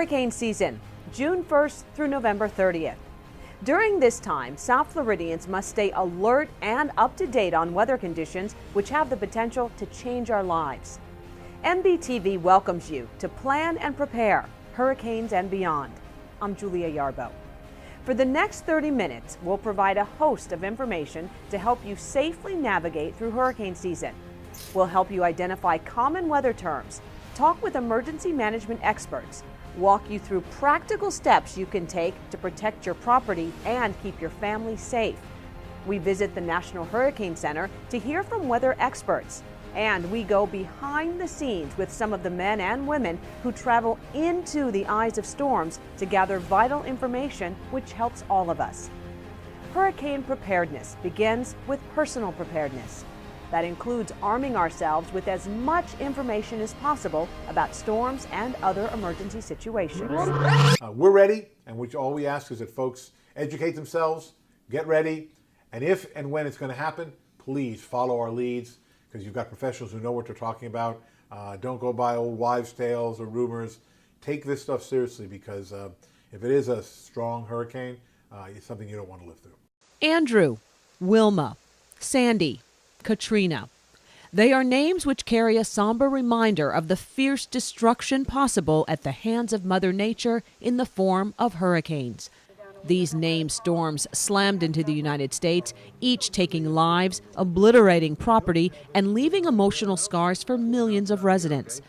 Hurricane season, June 1st through November 30th. During this time, South Floridians must stay alert and up to date on weather conditions which have the potential to change our lives. MBTV welcomes you to plan and prepare hurricanes and beyond. I'm Julia Yarbough. For the next 30 minutes, we'll provide a host of information to help you safely navigate through hurricane season. We'll help you identify common weather terms, talk with emergency management experts, walk you through practical steps you can take to protect your property and keep your family safe. We visit the National Hurricane Center to hear from weather experts, and we go behind the scenes with some of the men and women who travel into the eyes of storms to gather vital information which helps all of us. Hurricane preparedness begins with personal preparedness. That includes arming ourselves with as much information as possible about storms and other emergency situations. We're ready, and all we ask is that folks educate themselves, get ready, and if and when it's going to happen, please follow our leads, because you've got professionals who know what they're talking about. Don't go by old wives' tales or rumors. Take this stuff seriously, because if it is a strong hurricane, it's something you don't want to live through. Andrew, Wilma, Sandy, Katrina. They are names which carry a somber reminder of the fierce destruction possible at the hands of Mother Nature in the form of hurricanes. These named storms slammed into the United States, each taking lives, obliterating property, and leaving emotional scars for millions of residents.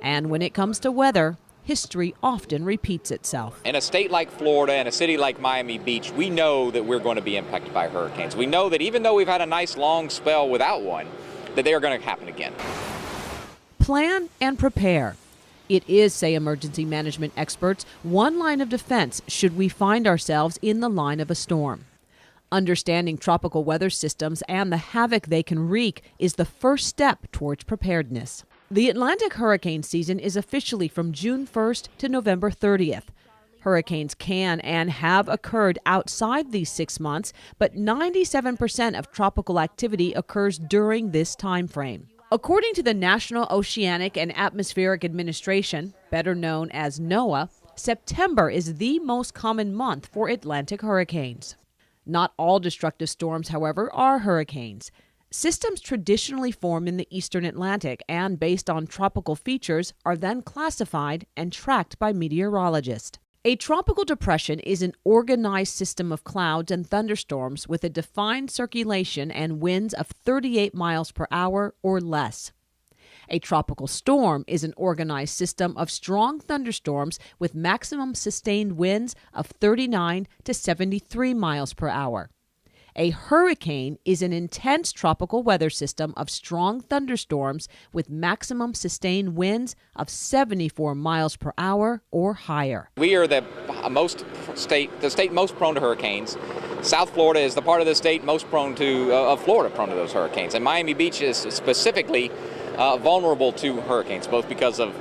And when it comes to weather, history often repeats itself. In a state like Florida and a city like Miami Beach, we know that we're going to be impacted by hurricanes. We know that even though we've had a nice long spell without one, that they are going to happen again. Plan and prepare. It is, say emergency management experts, one line of defense should we find ourselves in the line of a storm. Understanding tropical weather systems and the havoc they can wreak is the first step towards preparedness. The Atlantic hurricane season is officially from June 1st to November 30th. Hurricanes can and have occurred outside these 6 months, but 97% of tropical activity occurs during this time frame. According to the National Oceanic and Atmospheric Administration, better known as NOAA, September is the most common month for Atlantic hurricanes. Not all destructive storms, however, are hurricanes. Systems traditionally form in the eastern Atlantic and, based on tropical features, are then classified and tracked by meteorologists. A tropical depression is an organized system of clouds and thunderstorms with a defined circulation and winds of 38 miles per hour or less. A tropical storm is an organized system of strong thunderstorms with maximum sustained winds of 39 to 73 miles per hour. A hurricane is an intense tropical weather system of strong thunderstorms with maximum sustained winds of 74 miles per hour or higher. We are the state most prone to hurricanes. South Florida is the part of the state most prone to, of Florida prone to those hurricanes. And Miami Beach is specifically vulnerable to hurricanes, both because of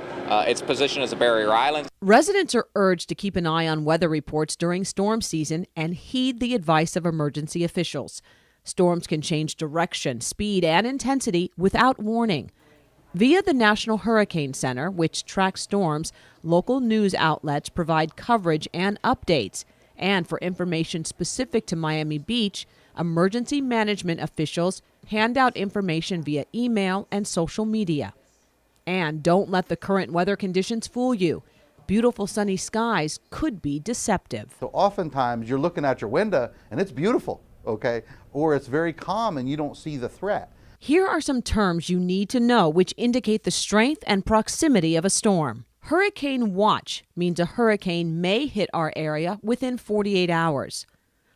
its position as a barrier island. Residents are urged to keep an eye on weather reports during storm season and heed the advice of emergency officials. Storms can change direction, speed, and intensity without warning. Via the National Hurricane Center, which tracks storms, local news outlets provide coverage and updates. And for information specific to Miami Beach, emergency management officials hand out information via email and social media. And don't let the current weather conditions fool you. Beautiful sunny skies could be deceptive. So oftentimes you're looking out your window and it's beautiful, okay? Or it's very calm and you don't see the threat. Here are some terms you need to know which indicate the strength and proximity of a storm. Hurricane watch means a hurricane may hit our area within 48 hours.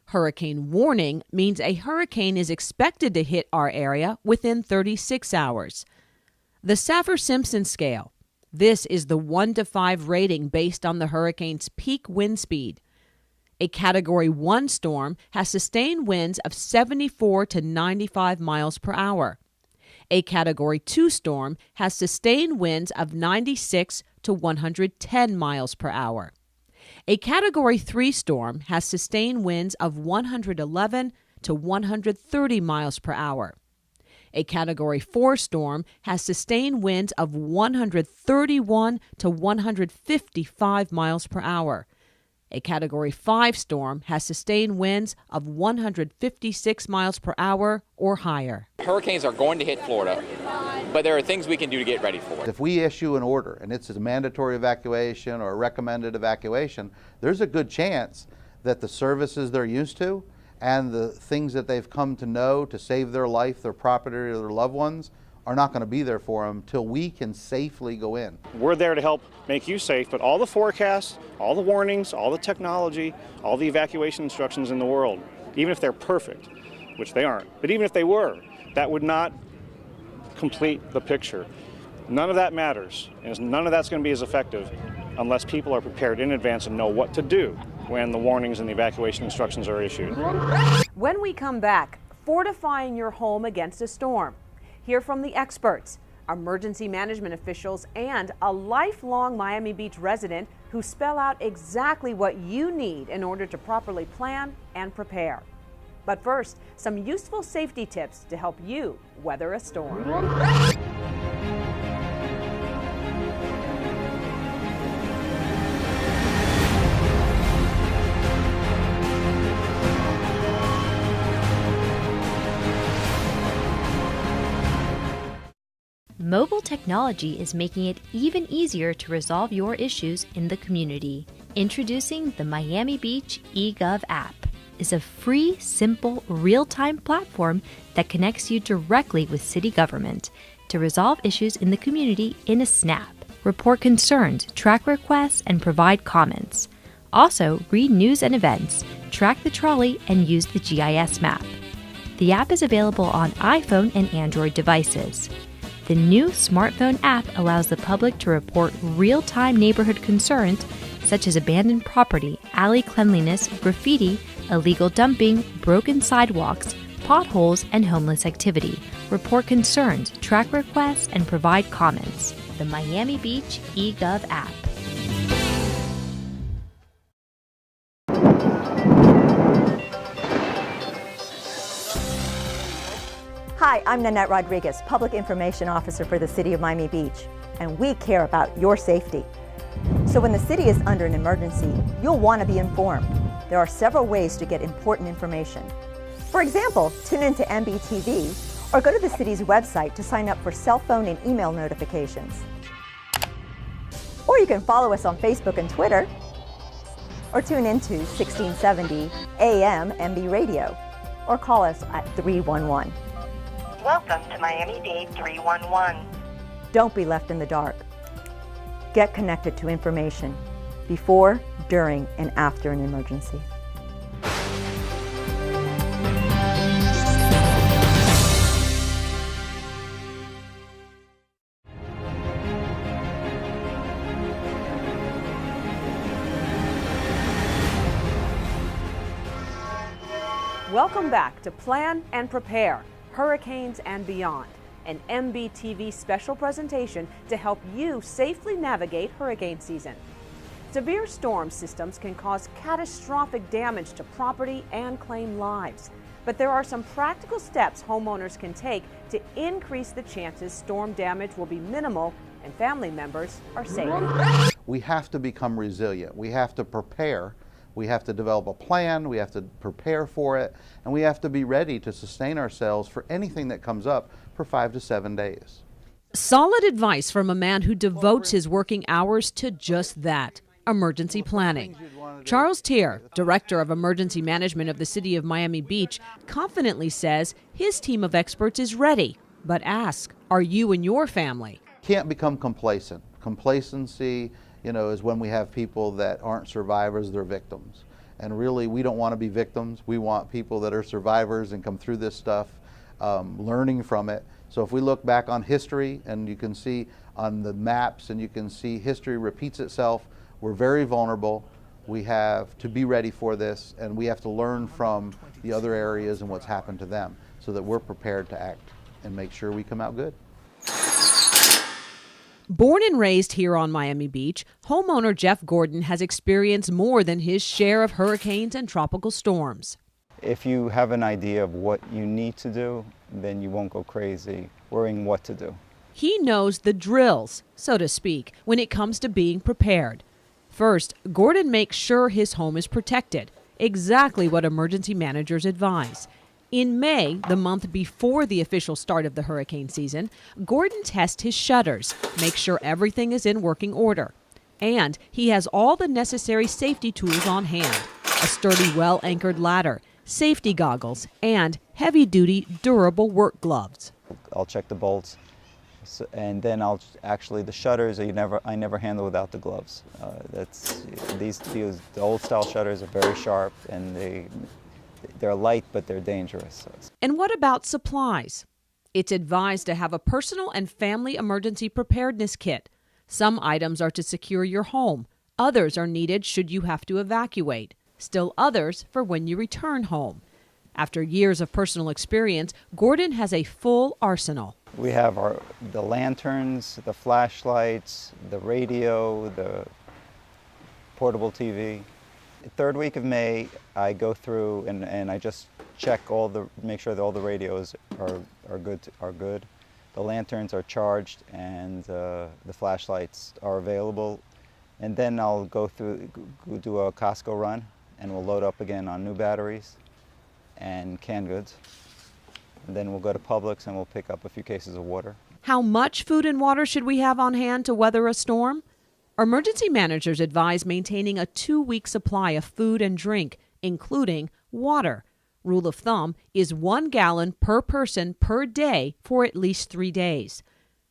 Hurricane warning means a hurricane is expected to hit our area within 36 hours. The Saffir-Simpson scale. This is the 1 to 5 rating based on the hurricane's peak wind speed. A Category 1 storm has sustained winds of 74 to 95 miles per hour. A Category 2 storm has sustained winds of 96 to 110 miles per hour. A Category 3 storm has sustained winds of 111 to 130 miles per hour. A Category 4 storm has sustained winds of 131 to 155 miles per hour. A Category 5 storm has sustained winds of 156 miles per hour or higher. Hurricanes are going to hit Florida, but there are things we can do to get ready for it. If we issue an order and it's a mandatory evacuation or a recommended evacuation, there's a good chance that the services they're used to and the things that they've come to know to save their life, their property, or their loved ones are not going to be there for them till we can safely go in. We're there to help make you safe, but all the forecasts, all the warnings, all the technology, all the evacuation instructions in the world, even if they're perfect, which they aren't, but even if they were, that would not complete the picture. None of that matters, and none of that's going to be as effective unless people are prepared in advance and know what to do when the warnings and the evacuation instructions are issued. When we come back, fortifying your home against a storm. Hear from the experts, emergency management officials, and a lifelong Miami Beach resident who spell out exactly what you need in order to properly plan and prepare. But first, some useful safety tips to help you weather a storm. Mobile technology is making it even easier to resolve your issues in the community. Introducing the Miami Beach eGov app is a free, simple, real-time platform that connects you directly with city government to resolve issues in the community in a snap, report concerns, track requests, and provide comments. Also, read news and events, track the trolley, and use the GIS map. The app is available on iPhone and Android devices. The new smartphone app allows the public to report real-time neighborhood concerns such as abandoned property, alley cleanliness, graffiti, illegal dumping, broken sidewalks, potholes, and homeless activity. Report concerns, track requests, and provide comments. The Miami Beach eGov app. Hi, I'm Nanette Rodriguez, Public Information Officer for the City of Miami Beach, and we care about your safety. So when the city is under an emergency, you'll want to be informed. There are several ways to get important information. For example, tune into MBTV or go to the city's website to sign up for cell phone and email notifications. Or you can follow us on Facebook and Twitter, or tune into 1670 AM MB Radio, or call us at 311. Welcome to Miami Dade 311. Don't be left in the dark. Get connected to information before, during, and after an emergency. Welcome back to Plan and Prepare, Hurricanes and Beyond, an MBTV special presentation to help you safely navigate hurricane season. Severe storm systems can cause catastrophic damage to property and claim lives. But there are some practical steps homeowners can take to increase the chances storm damage will be minimal and family members are safe. We have to become resilient. We have to prepare. We have to develop a plan, we have to prepare for it, and we have to be ready to sustain ourselves for anything that comes up for 5 to 7 days. Solid advice from a man who devotes his working hours to just that, emergency planning. Charles Tier, Director of Emergency Management of the City of Miami Beach, confidently says his team of experts is ready, but asks, are you and your family? Can't become complacent. Complacency, is when we have people that aren't survivors, they're victims. And really, we don't want to be victims. We want people that are survivors and come through this stuff, learning from it. So if we look back on history, and you can see on the maps, and you can see history repeats itself, we're very vulnerable. We have to be ready for this, and we have to learn from the other areas and what's happened to them so that we're prepared to act and make sure we come out good. Born and raised here on Miami Beach, homeowner Jeff Gordon has experienced more than his share of hurricanes and tropical storms. If you have an idea of what you need to do, then you won't go crazy worrying what to do. He knows the drills, so to speak, when it comes to being prepared. First, Gordon makes sure his home is protected, exactly what emergency managers advise. In May, the month before the official start of the hurricane season, Gordon tests his shutters, makes sure everything is in working order. And he has all the necessary safety tools on hand: a sturdy, well-anchored ladder, safety goggles, and heavy-duty, durable work gloves. I'll check the bolts, and then the shutters I never handle without the gloves. The old-style shutters are very sharp, and they're light, but they're dangerous. And what about supplies? It's advised to have a personal and family emergency preparedness kit. Some items are to secure your home. Others are needed should you have to evacuate. Still others for when you return home. After years of personal experience, Gordon has a full arsenal. We have the lanterns, the flashlights, the radio, the portable TV. The third week of May, I go through and I just check make sure that all the radios are good. The lanterns are charged, and the flashlights are available. And then I'll go do a Costco run, and we'll load up again on new batteries and canned goods. And then we'll go to Publix and we'll pick up a few cases of water. How much food and water should we have on hand to weather a storm? Emergency managers advise maintaining a 2-week supply of food and drink, including water. Rule of thumb is 1 gallon per person per day for at least 3 days.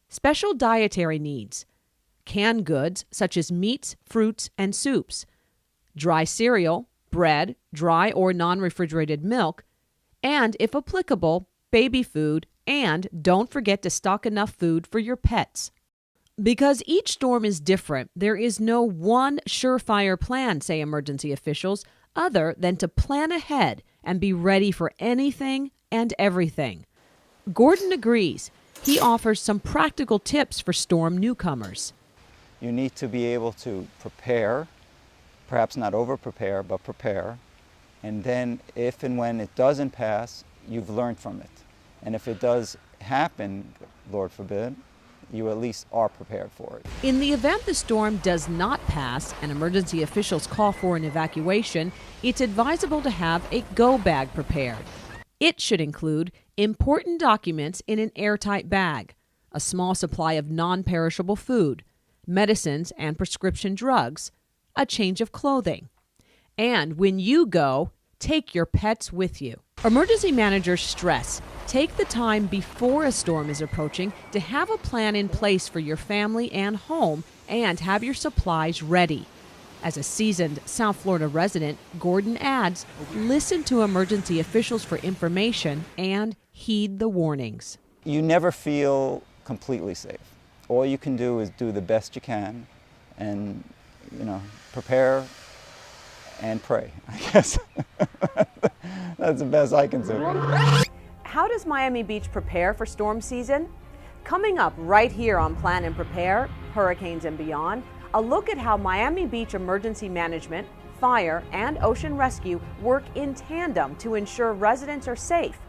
Special dietary needs: canned goods such as meats, fruits, and soups, dry cereal, bread, dry or non-refrigerated milk, and, if applicable, baby food, and don't forget to stock enough food for your pets. Because each storm is different, there is no one surefire plan, say emergency officials, other than to plan ahead and be ready for anything and everything. Gordon agrees. He offers some practical tips for storm newcomers. You need to be able to prepare, perhaps not over-prepare, but prepare. And then if and when it doesn't pass, you've learned from it. And if it does happen, Lord forbid, you at least are prepared for it. In the event the storm does not pass and emergency officials call for an evacuation, it's advisable to have a go bag prepared. It should include important documents in an airtight bag, a small supply of non-perishable food, medicines and prescription drugs, a change of clothing. And when you go, take your pets with you. Emergency managers stress, take the time before a storm is approaching to have a plan in place for your family and home, and have your supplies ready. As a seasoned South Florida resident, Gordon adds, listen to emergency officials for information and heed the warnings. You never feel completely safe. All you can do is do the best you can and, prepare and pray, I guess. That's the best I can do. How does Miami Beach prepare for storm season? Coming up right here on Plan and Prepare, Hurricanes and Beyond, a look at how Miami Beach Emergency Management, Fire, and Ocean Rescue work in tandem to ensure residents are safe.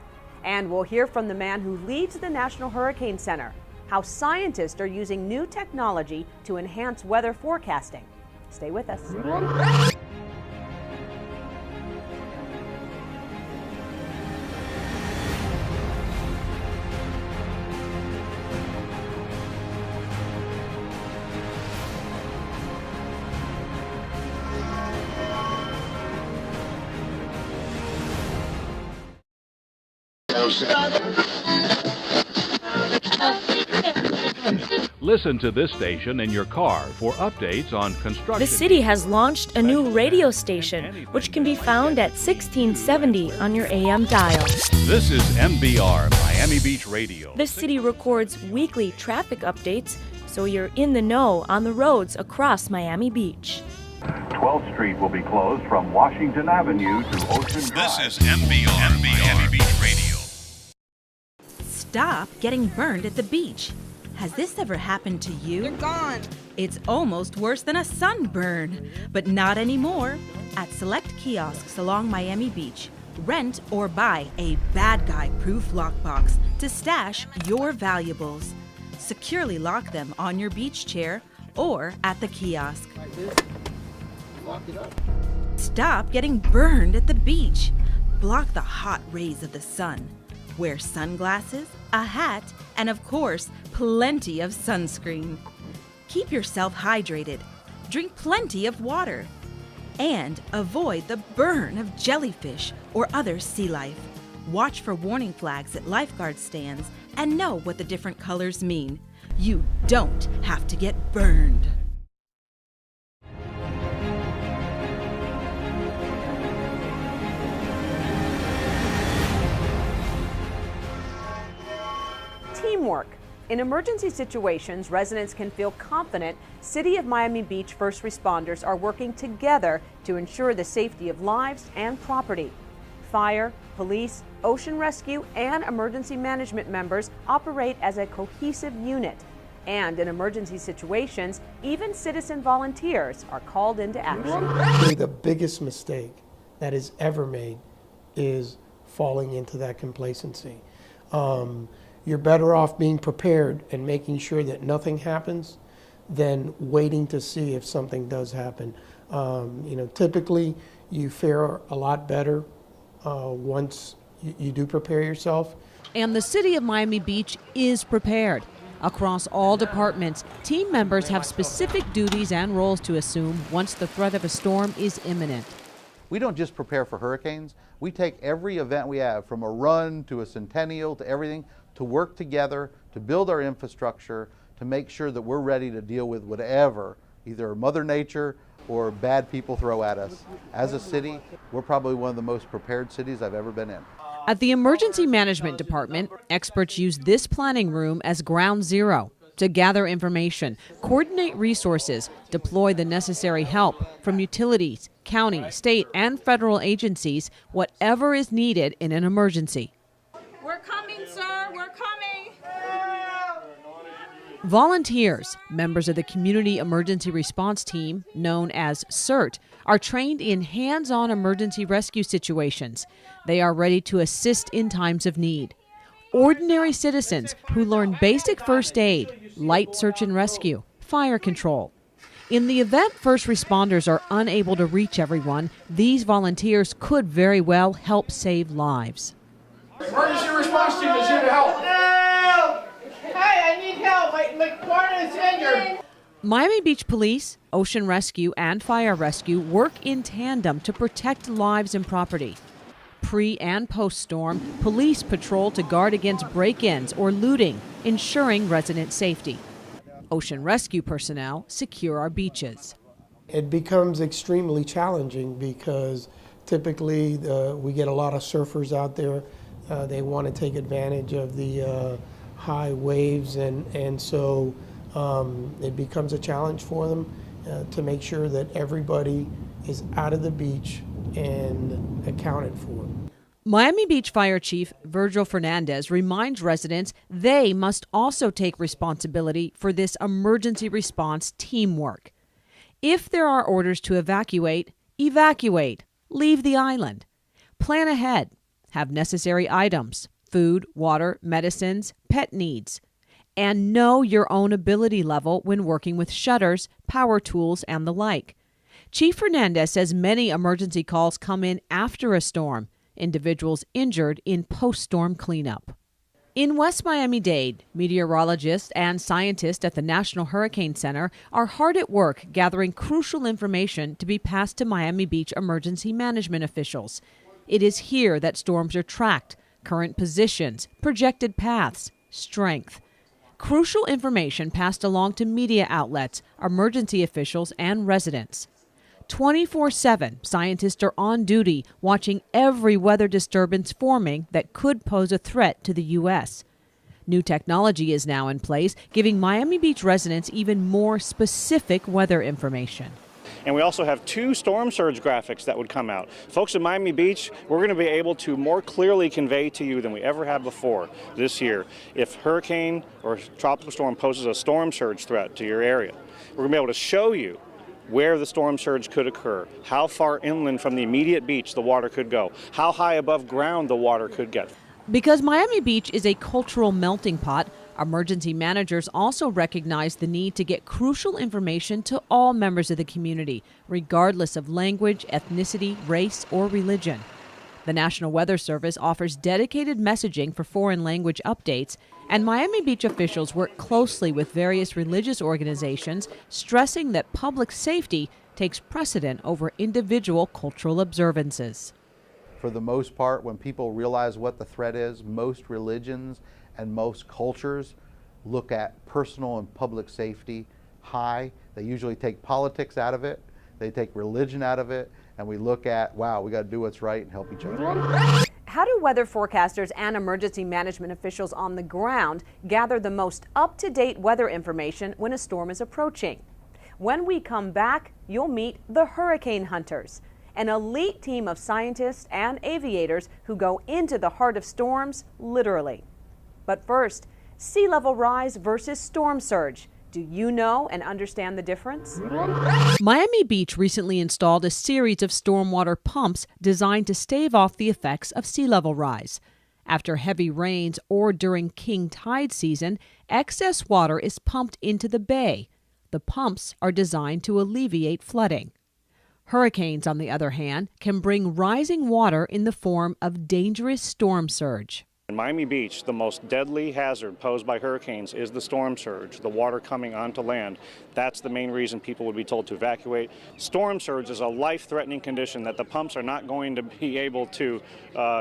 And we'll hear from the man who leads the National Hurricane Center, how scientists are using new technology to enhance weather forecasting. Stay with us. Listen to this station in your car for updates on construction. The city has launched a new radio station, which can be found at 1670 on your AM dial. This is MBR, Miami Beach Radio. The city records weekly traffic updates, so you're in the know on the roads across Miami Beach. 12th Street will be closed from Washington Avenue to Ocean Drive. This is MBR, Miami Beach Radio. Stop getting burned at the beach. Has this ever happened to you? You're gone. It's almost worse than a sunburn, but not anymore. At select kiosks along Miami Beach, Rent or buy a bad guy-proof lockbox to stash your valuables. Securely lock them on your beach chair or at the kiosk. Lock it up. Stop getting burned at the beach. Block the hot rays of the sun. Wear sunglasses, a hat, and of course, plenty of sunscreen. Keep yourself hydrated. Drink plenty of water. And avoid the burn of jellyfish or other sea life. Watch for warning flags at lifeguard stands and know what the different colors mean. You don't have to get burned. Teamwork. In emergency situations, residents can feel confident City of Miami Beach first responders are working together to ensure the safety of lives and property. Fire, police, ocean rescue, and emergency management members operate as a cohesive unit. And in emergency situations, even citizen volunteers are called into action. The biggest mistake that is ever made is falling into that complacency. You're better off being prepared and making sure that nothing happens than waiting to see if something does happen. Typically you fare a lot better once you do prepare yourself. And the City of Miami Beach is prepared. Across all departments, team members have specific duties and roles to assume once the threat of a storm is imminent. We don't just prepare for hurricanes. We take every event we have, from a run to a centennial to everything, to work together, to build our infrastructure, to make sure that we're ready to deal with whatever, either Mother Nature or bad people throw at us. As a city, we're probably one of the most prepared cities I've ever been in. At the Emergency Management Department, experts use this planning room as ground zero to gather information, coordinate resources, deploy the necessary help from utilities, county, state, and federal agencies, whatever is needed in an emergency. We're coming, sir. We're coming. Volunteers, members of the Community Emergency Response Team, known as CERT, are trained in hands-on emergency rescue situations. They are ready to assist in times of need. Ordinary citizens who learn basic first aid, light search and rescue, fire control. In the event first responders are unable to reach everyone, these volunteers could very well help save lives. Emergency response team is here to help. Help! Hey, I need help. My partner is injured. Miami Beach Police, Ocean Rescue, and Fire Rescue work in tandem to protect lives and property. Pre- and post-storm, police patrol to guard against break-ins or looting, ensuring resident safety. Ocean Rescue personnel secure our beaches. It becomes extremely challenging because typically we get a lot of surfers out there. They want to take advantage of the high waves, and so it becomes a challenge for them to make sure that everybody is out of the beach and accounted for. Miami Beach Fire Chief Virgil Fernandez reminds residents they must also take responsibility for this emergency response teamwork. If there are orders to evacuate, evacuate. Leave the island. Plan ahead. Have necessary items, food, water, medicines, pet needs. And know your own ability level when working with shutters, power tools, and the like. Chief Fernandez says many emergency calls come in after a storm, individuals injured in post-storm cleanup. In West Miami-Dade, meteorologists and scientists at the National Hurricane Center are hard at work gathering crucial information to be passed to Miami Beach emergency management officials. It is here that storms are tracked, current positions, projected paths, strength. Crucial information passed along to media outlets, emergency officials, and residents. 24/7, scientists are on duty watching every weather disturbance forming that could pose a threat to the U.S. New technology is now in place, giving Miami Beach residents even more specific weather information. And we also have 2 storm surge graphics that would come out. Folks in Miami Beach, we're going to be able to more clearly convey to you than we ever have before this year if hurricane or tropical storm poses a storm surge threat to your area. We're going to be able to show you where the storm surge could occur, how far inland from the immediate beach the water could go, how high above ground the water could get. Because Miami Beach is a cultural melting pot, emergency managers also recognize the need to get crucial information to all members of the community, regardless of language, ethnicity, race, or religion. The National Weather Service offers dedicated messaging for foreign language updates, and Miami Beach officials work closely with various religious organizations, stressing that public safety takes precedent over individual cultural observances. For the most part, when people realize what the threat is, most religions and most cultures look at personal and public safety high. They usually take politics out of it, they take religion out of it, and we look at, wow, we got to do what's right and help each other. How do weather forecasters and emergency management officials on the ground gather the most up-to-date weather information when a storm is approaching? When we come back, you'll meet the hurricane hunters, an elite team of scientists and aviators who go into the heart of storms, literally. But first, sea level rise versus storm surge. Do you know and understand the difference? Miami Beach recently installed a series of stormwater pumps designed to stave off the effects of sea level rise. After heavy rains or during king tide season, excess water is pumped into the bay. The pumps are designed to alleviate flooding. Hurricanes, on the other hand, can bring rising water in the form of dangerous storm surge. In Miami Beach, the most deadly hazard posed by hurricanes is the storm surge, the water coming onto land. That's the main reason people would be told to evacuate. Storm surge is a life-threatening condition that the pumps are not going to be able to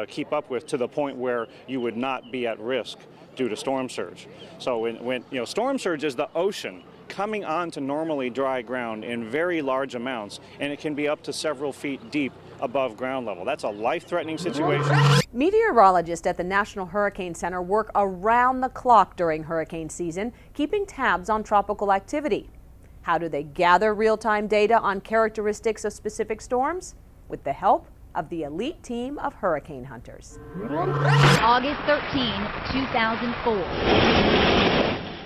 keep up with to the point where you would not be at risk due to storm surge. So when storm surge is the ocean coming onto normally dry ground in very large amounts, and it can be up to several feet deep above ground level. That's a life-threatening situation. Meteorologists at the National Hurricane Center work around the clock during hurricane season, keeping tabs on tropical activity. How do they gather real-time data on characteristics of specific storms? With the help of the elite team of hurricane hunters. August 13, 2004.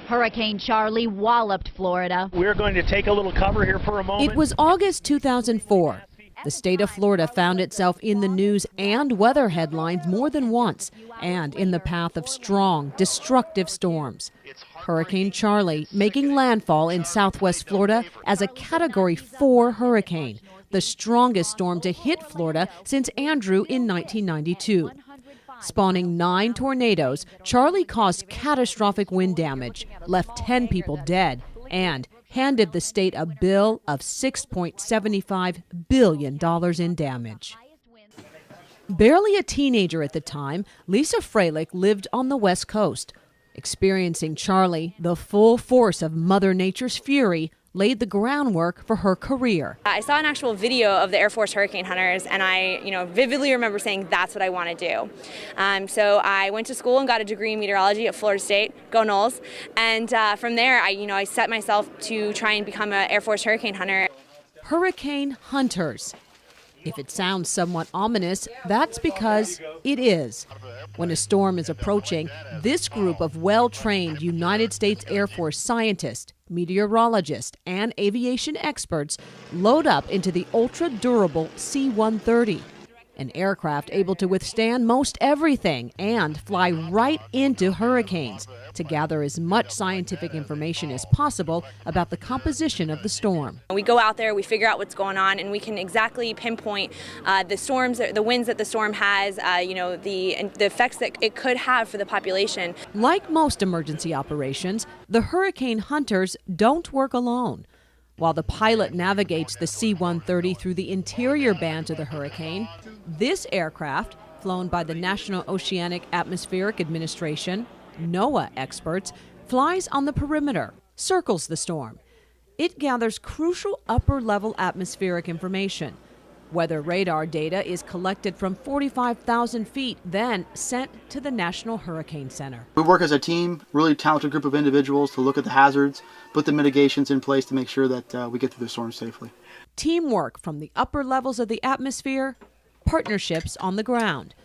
Hurricane Charlie walloped Florida. We're going to take a little cover here for a moment. It was August 2004. The state of Florida found itself in the news and weather headlines more than once, and in the path of strong, destructive storms. Hurricane Charlie making landfall in southwest Florida as a Category 4 hurricane, the strongest storm to hit Florida since Andrew in 1992. Spawning 9 tornadoes, Charlie caused catastrophic wind damage, left 10 people dead, and handed the state a bill of $6.75 billion in damage. Barely a teenager at the time, Lisa Freilich lived on the West Coast. Experiencing Charlie, the full force of Mother Nature's fury laid the groundwork for her career. I saw an actual video of the Air Force Hurricane Hunters, and I vividly remember saying that's what I want to do. So I went to school and got a degree in meteorology at Florida State, go Noles, and from there I set myself to try and become an Air Force Hurricane Hunter. Hurricane Hunters. If it sounds somewhat ominous, that's because it is. When a storm is approaching, this group of well-trained United States Air Force scientists, meteorologists, and aviation experts load up into the ultra-durable C-130, an aircraft able to withstand most everything and fly right into hurricanes to gather as much scientific information as possible about the composition of the storm. We go out there, we figure out what's going on, and we can exactly pinpoint the storms, the winds that the storm has, the effects that it could have for the population. Like most emergency operations, the hurricane hunters don't work alone. While the pilot navigates the C-130 through the interior bands of the hurricane, this aircraft, flown by the National Oceanic Atmospheric Administration, NOAA experts, flies on the perimeter, circles the storm. It gathers crucial upper-level atmospheric information. Weather radar data is collected from 45,000 feet, then sent to the National Hurricane Center. We work as a team, really talented group of individuals to look at the hazards, put the mitigations in place to make sure that we get through the storm safely. Teamwork from the upper levels of the atmosphere, partnerships on the ground.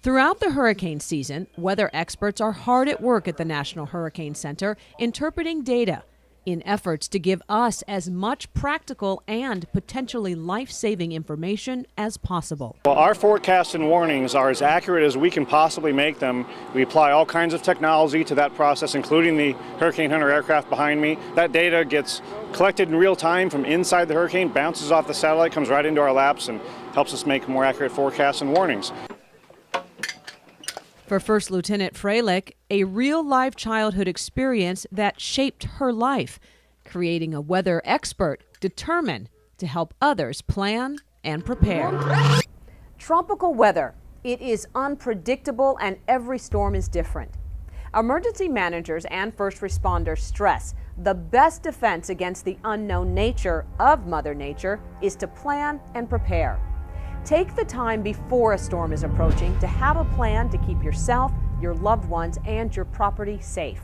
Throughout the hurricane season, weather experts are hard at work at the National Hurricane Center interpreting data. in efforts to give us as much practical and potentially life-saving information as possible. Well, our forecasts and warnings are as accurate as we can possibly make them. We apply all kinds of technology to that process, including the Hurricane Hunter aircraft behind me. That data gets collected in real time from inside the hurricane, bounces off the satellite, comes right into our laps, and helps us make more accurate forecasts and warnings. For First Lieutenant Freilich, a real-life childhood experience that shaped her life, creating a weather expert determined to help others plan and prepare. Tropical weather. It is unpredictable and every storm is different. Emergency managers and first responders stress the best defense against the unknown nature of Mother Nature is to plan and prepare. Take the time before a storm is approaching to have a plan to keep yourself, your loved ones, and your property safe.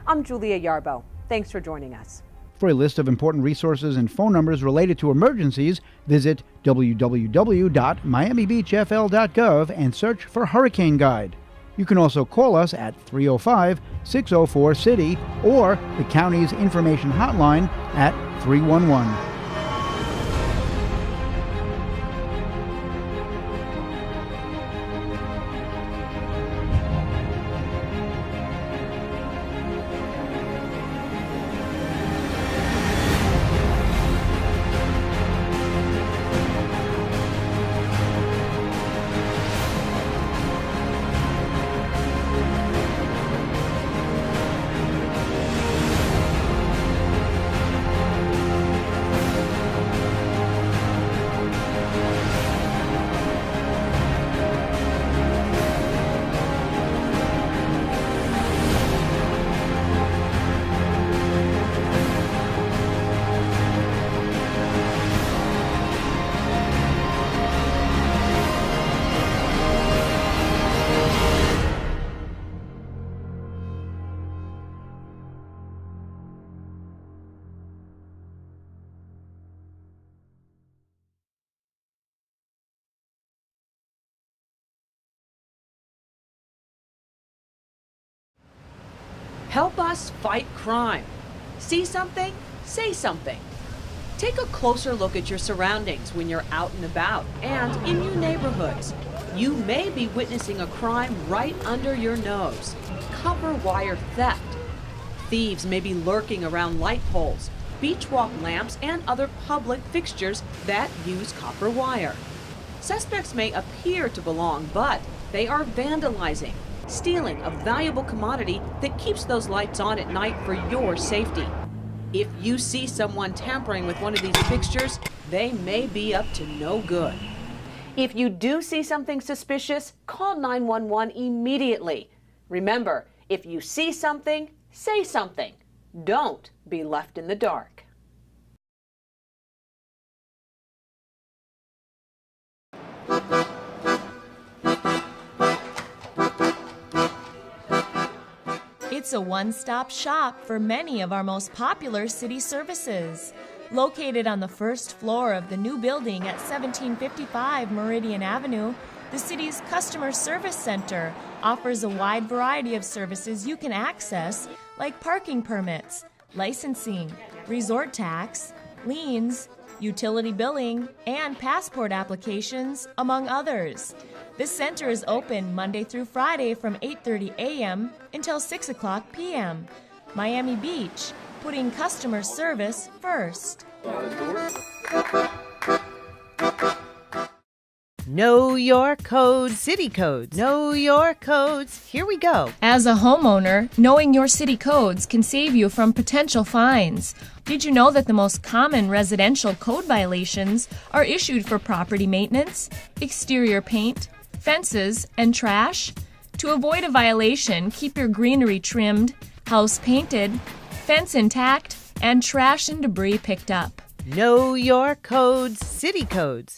I'm Julia Yarbough. Thanks for joining us. For a list of important resources and phone numbers related to emergencies, visit www.miamibeachfl.gov and search for Hurricane Guide. You can also call us at 305-604-CITY or the county's information hotline at 311. Help us fight crime. See something? Say something. Take a closer look at your surroundings when you're out and about and in your neighborhoods. You may be witnessing a crime right under your nose. Copper wire theft. Thieves may be lurking around light poles, beach walk lamps, and other public fixtures that use copper wire. Suspects may appear to belong, but they are vandalizing, stealing a valuable commodity that keeps those lights on at night for your safety. If you see someone tampering with one of these fixtures, they may be up to no good. If you do see something suspicious, call 911 immediately. Remember, if you see something, say something. Don't be left in the dark. It's a one-stop shop for many of our most popular city services. Located on the first floor of the new building at 1755 Meridian Avenue, the city's Customer Service Center offers a wide variety of services you can access, like parking permits, licensing, resort tax, liens, utility billing, and passport applications, among others. This center is open Monday through Friday from 8:30 a.m. until 6 o'clock p.m. Miami Beach, putting customer service first. Know your codes, city codes. Know your codes. Here we go. As a homeowner, knowing your city codes can save you from potential fines. Did you know that the most common residential code violations are issued for property maintenance, exterior paint, fences, and trash? To avoid a violation, keep your greenery trimmed, house painted, fence intact, and trash and debris picked up. Know your codes, city codes.